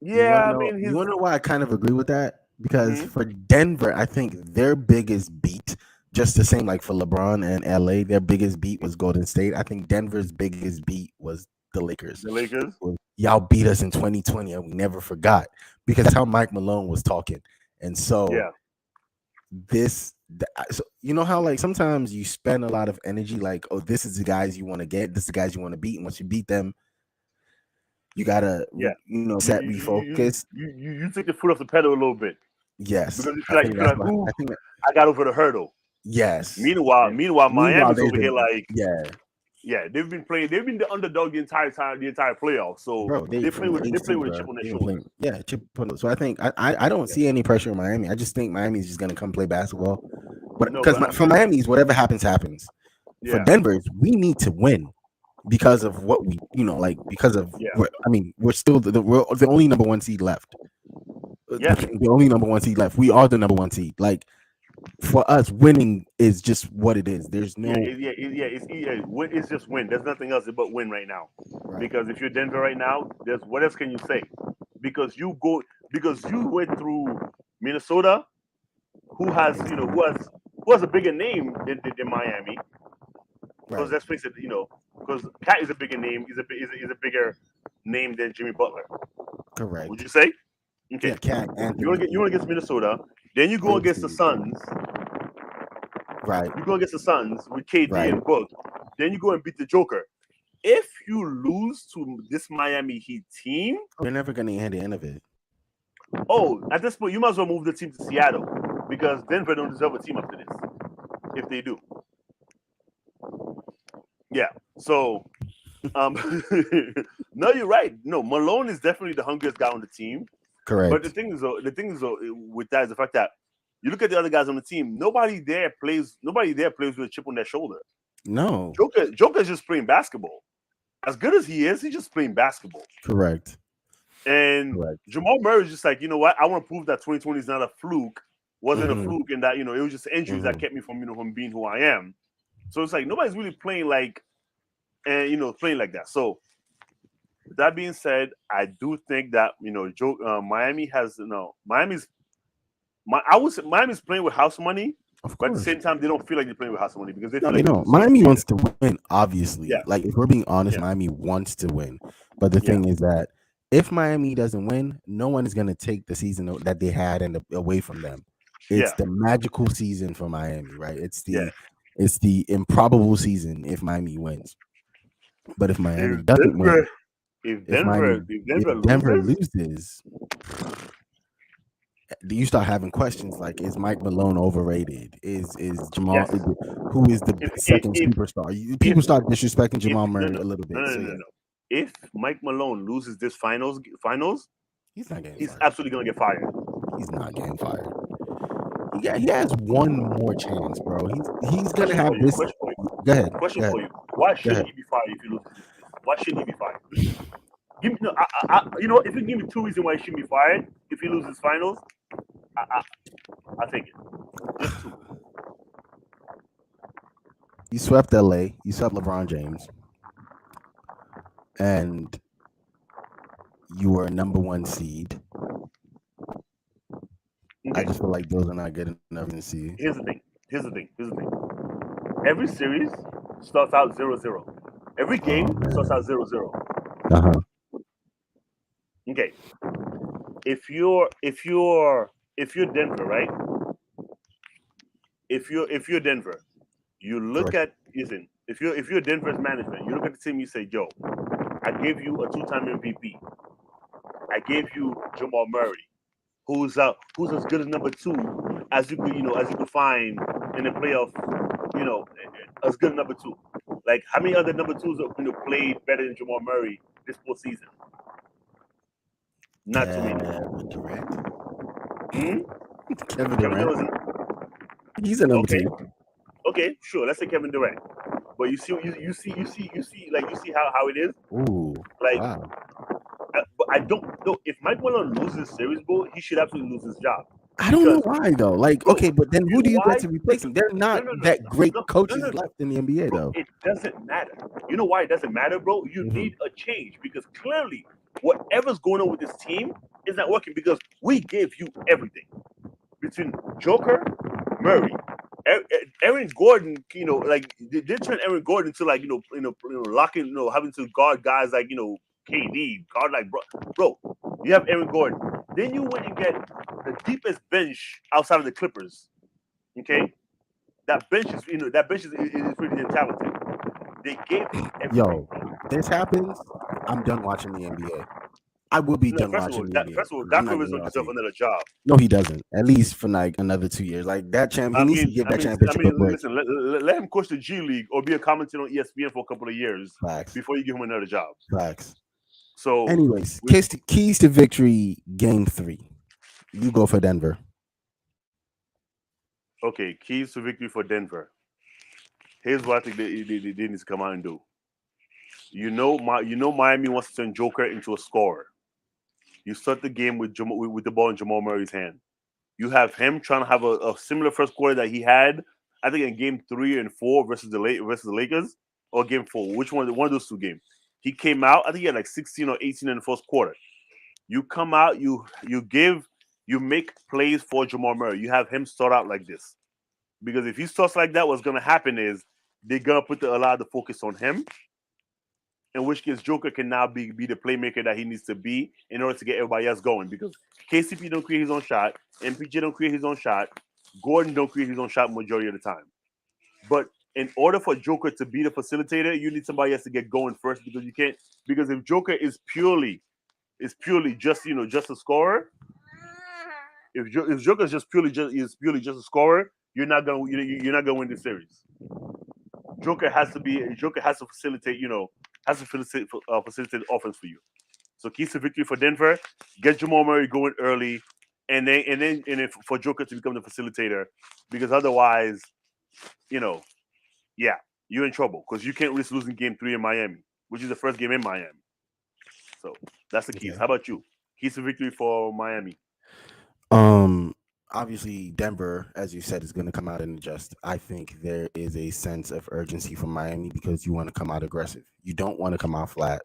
you want to know why I kind of agree with that? Because for Denver, I think their biggest beat, just the same like for LeBron and LA, their biggest beat was Golden State. I think Denver's biggest beat was the Lakers. Y'all beat us in 2020 and we never forgot, because that's how Mike Malone was talking. And so so you know how like sometimes you spend a lot of energy like, oh, this is the guys you want to get, this is the guys you want to beat, and once you beat them, you gotta refocus. You take the foot off the pedal a little bit. Yes, because I think that's like, why. ooh, I think I got over the hurdle. yes. Meanwhile, Miami's there's over here like, yeah, they've been the underdog the entire time, the entire playoff. So bro. They play from the with AC, a bro. chip on their They've been shoulder. playing, yeah, chip. So I think I don't see any pressure in Miami. I just think Miami's just gonna come play basketball. But No, because but for Miami's, whatever happens, happens. For yeah, Denver's, we need to win because of what we, because of yeah, we're still we're the only number one seed left. yeah. The only number one seed left. We are the number one seed. Like for us, winning is just what it is. There's no It's just win. There's nothing else but win right now. right. Because if you're Denver right now, there's what else can you say? Because you went through Minnesota, who has a bigger name than Miami. Because Right. let's face it, because Cat is a bigger name. Is a bigger name than Jimmy Butler. Correct. Would you say? Okay. Yeah, Cat Anthony. You want against Minnesota, then you go against the Suns. Right. You go against the Suns with KD Right. and Book. Then you go and beat the Joker. If you lose to this Miami Heat team, They're never gonna end the end of it. at this point, you might as well move the team to Seattle because Denver don't deserve a team after this. If they do, yeah. So, no, you're right. No, Malone is definitely the hungriest guy on the team. Correct. But the thing is, with that is the fact that you look at the other guys on the team. Nobody there plays with a chip on their shoulder. No. Joker's just playing basketball. As good as he is, he's just playing basketball. Correct. And Jamal Murray is just like, you know what? I want to prove that 2020 is not a fluke. Wasn't a fluke, and that it was just injuries that kept me from from being who I am. So it's like nobody's really playing like that. So with that being said, I do think that Miami has Miami's playing with house money. But at the same time, they don't feel like they're playing with house money because they don't. Miami wants to win, obviously. Yeah. Like if we're being honest, Miami wants to win. But the thing is that if Miami doesn't win, no one is going to take the season that they had away from them. It's the magical season for Miami, right? It's the improbable season if Miami wins. But if Miami doesn't win, if Denver loses, do you start having questions like, is Mike Malone overrated? Is Jamal who is the second superstar? People start disrespecting Jamal Murray a little bit. No. If Mike Malone loses this finals, he's not getting he's fired. absolutely gonna get fired. He's not getting fired. He has one more chance, bro. He's gonna have this. Go ahead. Question for you: why shouldn't he be fired if he loses? Why shouldn't he be fired? Give me, if you give me 2 reasons why he shouldn't be fired if he loses finals, I take it. Just 2. You swept LA. You swept LeBron James, and you were a number one seed. Okay. I just feel like those are not good enough to see. Here's the thing. Every series starts out 0-0. Every game starts out 0-0. Okay. If you're Denver, right? If you're Denver, you look at if you're Denver's management, you look at the team, you say, "Yo, I gave you a 2-time MVP. I gave you Jamal Murray, who's as good as number 2 as you could find in the playoff, as good as number 2. Like how many other number 2s played better than Jamal Murray this full season? Not too many. Kevin Durant. He's a number 2. Okay, sure. Let's say Kevin Durant. But you see how it is. Ooh, like, wow. But I don't know if Mike Malone loses series, bro. He should absolutely lose his job. I don't know why though. Like, okay, but then who do you get to replace him? They're not that great coaches left in the NBA though. It doesn't matter. You know why it doesn't matter, bro? You need a change because clearly whatever's going on with this team is not working because we gave you everything between Joker, Murray, Aaron Gordon. They turned Aaron Gordon to locking, having to guard guys like KD, guard like bro. You have Aaron Gordon. Then you went and get the deepest bench outside of the Clippers. Okay, that bench is pretty damn talented. They gave him everything. Yo, this happens. I'm done watching the NBA. I will be No, done watching the NBA. first of all, I'm Doc not Rivers gonna don't lie to deserve you. another job. No, he doesn't. At least for like another 2 years. Like that champ, he needs to give that championship a break. Listen, let him coach the G League or be a commentator on ESPN for a couple of years Facts. before you give him another job. Facts. So, anyways, keys to victory, game 3. You go for Denver. Okay, keys to victory for Denver. Here's what I think they need to come out and do. Miami wants to turn Joker into a scorer. You start the game with the ball in Jamal Murray's hand. You have him trying to have a similar first quarter that he had, I think, in game 3 and 4 versus the Lakers, or game 4. Which one? One of those two games. He came out. I think he had like 16 or 18 in the first quarter. You come out. You make plays for Jamal Murray. You have him start out like this, because if he starts like that, what's going to happen is they're going to put a lot of the focus on him. In which case, Joker can now be the playmaker that he needs to be in order to get everybody else going. Because KCP don't create his own shot, MPJ don't create his own shot, Gordon don't create his own shot majority of the time. But in order for Joker to be the facilitator, you need somebody else to get going first, because you can't. Because if Joker is purely just just a scorer, if Joker is purely just a scorer, you're not gonna win this series. Joker has to facilitate facilitate offense for you. So keys to victory for Denver: get Jamal Murray going early, and then for Joker to become the facilitator, because otherwise, you're in trouble, because you can't risk losing game 3 in Miami, which is the first game in Miami. So that's the keys. Okay. How about you? Keys to victory for Miami. Obviously Denver, as you said, is going to come out and adjust. I think there is a sense of urgency from Miami, because you want to come out aggressive. You don't want to come out flat,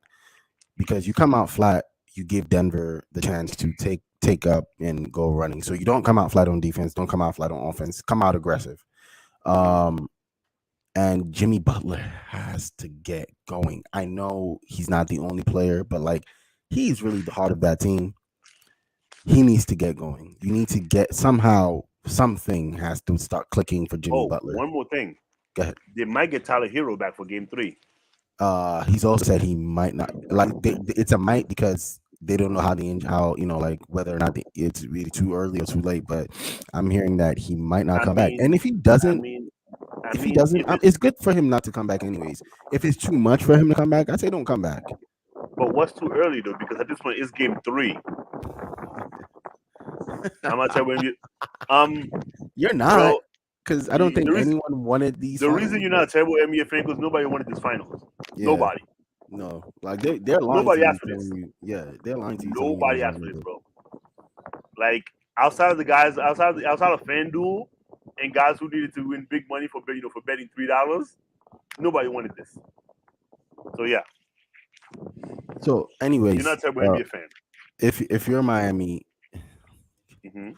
because you come out flat, you give Denver the chance to take up and go running. So you don't come out flat on defense, don't come out flat on offense, come out aggressive. And Jimmy Butler has to get going. I know he's not the only player, but like, he's really the heart of that team. He needs to get going. You need to get something has to start clicking for Jimmy Butler. One more thing. Go ahead. They might get Tyler Hero back for game 3. He's also said he might not. Like, it's a might, because they don't know whether or not it's really too early or too late. But I'm hearing that he might not come back. And if he doesn't, it's good for him not to come back anyways. If it's too much for him to come back, I say don't come back. But what's too early though? Because at this point it's game 3. I'm not telling you. You're not, because I don't think anyone wanted these. The reason you're not a terrible NBA fan, because nobody wanted this finals. Yeah. Nobody. No, like they're lying. Nobody asked for this. They're lying to you. Nobody asked for this, bro. Like, outside of the guys, outside of FanDuel and guys who needed to win big money for betting $3, nobody wanted this. So yeah. So, anyways, you're not a terrible NBA fan. If you're Miami. Mm-hmm.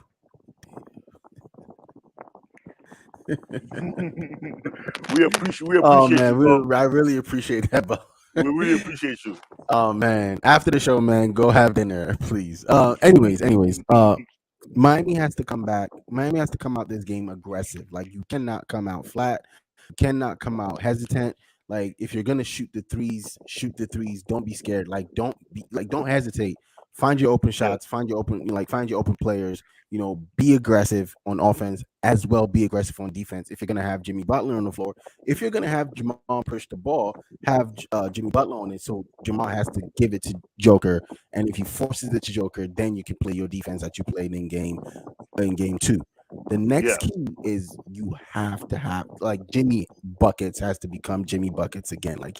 we appreciate you, bro. I really appreciate that, bro. We really appreciate you. Oh man, after the show, man, go have dinner, please. Anyways, Miami has to come back. Miami has to come out this game aggressive. Like, you cannot come out flat. You cannot come out hesitant. Like, if you're gonna shoot the threes. Don't be scared. Don't hesitate. Find your open shots. Find your open players. Be aggressive on offense as well. Be aggressive on defense. If you're gonna have Jimmy Butler on the floor, if you're gonna have Jamal push the ball, have Jimmy Butler on it. So Jamal has to give it to Joker, and if he forces it to Joker, then you can play your defense that you played in game 2. The next key is you have to have, like, Jimmy Buckets has to become Jimmy Buckets again. Like,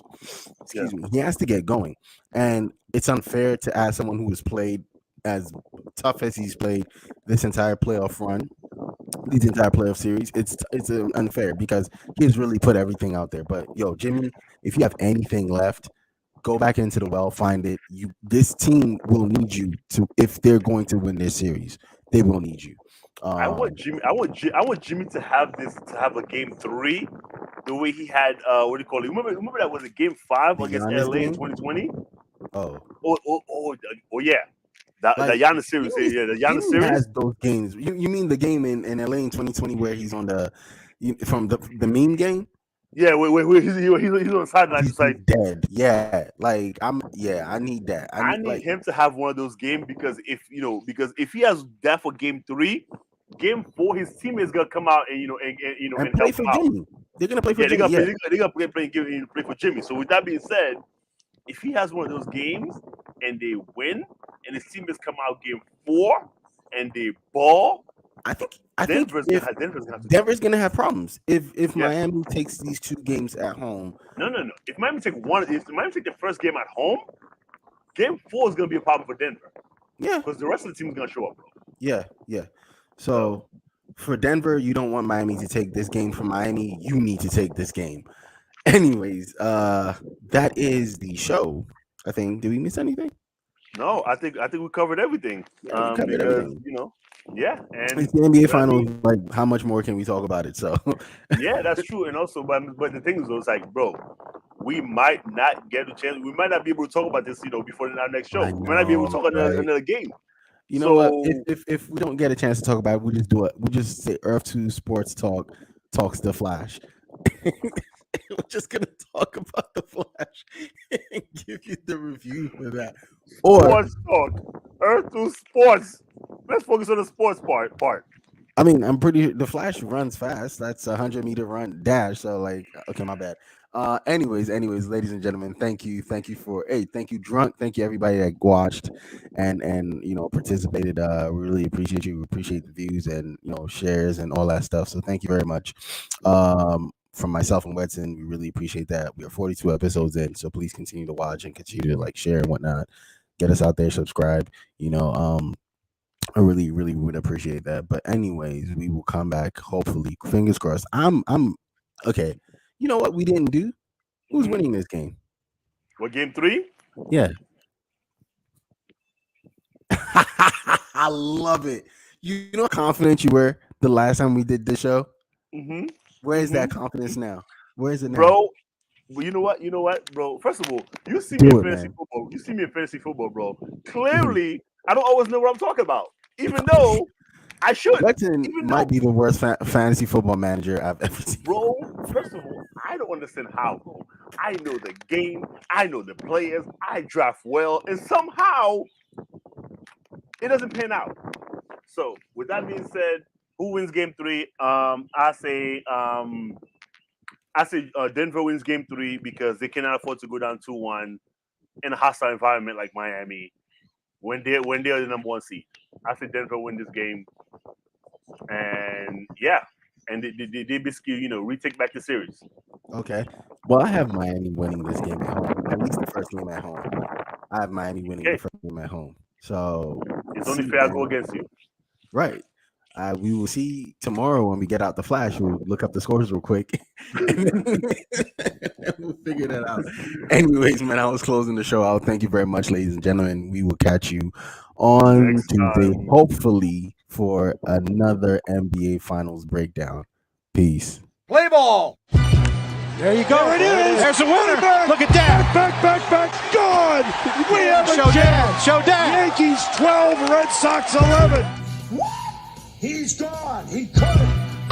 excuse me, he has to get going. And it's unfair to ask someone who has played as tough as he's played this entire playoff run, these entire playoff series. It's unfair, because he's really put everything out there. But Jimmy, if you have anything left, go back into the well, find it. This team will need you to, if they're going to win this series, they will need you. I want Jimmy to have a game 3, the way he had what do you call it? Remember that was a game 5 against LA in 2020. Oh yeah, the Giannis series. The Giannis series has those games. You mean the game in LA in 2020 where he's on from the meme game? Yeah, wait, he's on the sideline. He's Just like dead. Yeah, like I need that. I need him to have one of those games because if he has that for game 3, game 4, his teammates gonna come out and play help for him out. Jimmy. They're gonna play for Yeah, Jimmy. they're gonna play for Jimmy. So with that being said, if he has one of those games and they win, and his teammates come out game 4 and they ball, I think Denver's if gonna have to. Denver's gonna have problems if Yes. Miami takes these 2 games at home. No. If Miami take the first game at home, game 4 is gonna be a problem for Denver. Yeah, because the rest of the team is gonna show up, bro. yeah. So for Denver, you don't want Miami to take this game from Miami. You need to take this game. Anyways, that is the show. I think. Did we miss anything? No, I think we covered everything. Yeah, we covered everything. Yeah, and It's the NBA Finals. Like, how much more can we talk about it? So yeah, that's true. And also, but the thing is, though, it's like, bro, we might not get a chance. We might not be able to talk about this, before our next show. We might not be able to talk about another game. You know what? If we don't get a chance to talk about it, we just do it. We just say Earth2SportsTalk talks the Flash. We're just gonna talk about the Flash and give you the review for that. Or Sports Talk, Earth2Sports. Let's focus on the sports part. I mean, the Flash runs fast. That's a 100-meter run dash. So okay, my bad. Anyways, ladies and gentlemen, thank you thank you Drunk, thank you everybody that watched and participated. We really appreciate you. We appreciate the views and shares and all that stuff. So thank you very much. From myself and Wedson, we really appreciate that. We are 42 episodes in, so please continue to watch and continue to share and whatnot. Get us out there, subscribe. I really, really would appreciate that. But anyways, we will come back. Hopefully, fingers crossed. I'm okay. You know what we didn't do? Who's winning this game? What, game 3? Yeah. I love it. You know how confident you were the last time we did this show? Mm-hmm. Where is that confidence now? Where is it now? Bro, well, you know what, bro? First of all, you see me in fantasy football. You see me in fantasy football, bro. Clearly, I don't always know what I'm talking about, even though I should. Wetson might be the worst fantasy football manager I've ever seen. Bro, first of all, I don't understand how, bro. I know the game. I know the players. I draft well, and somehow it doesn't pan out. So, with that being said, who wins game 3? I say Denver wins game 3 because they cannot afford to go down 2-1 in a hostile environment like Miami when they're the number 1 seed. I say Denver win this game, and they basically retake back the series. Okay. Well, I have Miami winning this game at home. At least the first game at home. I have Miami winning the first game at home. So it's only fair I go against you. Right. We will see tomorrow when we get out the Flash. We'll look up the scores real quick. And we'll figure that out. Anyways, man, I was closing the show out. Thank you very much, ladies and gentlemen. We will catch you on Tuesday, hopefully, for another NBA Finals breakdown. Peace. Play ball. There you go. There it is. There's a winner. Back. Look at that. Back. Gone. We have a chance. Showdown. Yankees 12, Red Sox 11. He's gone. He could.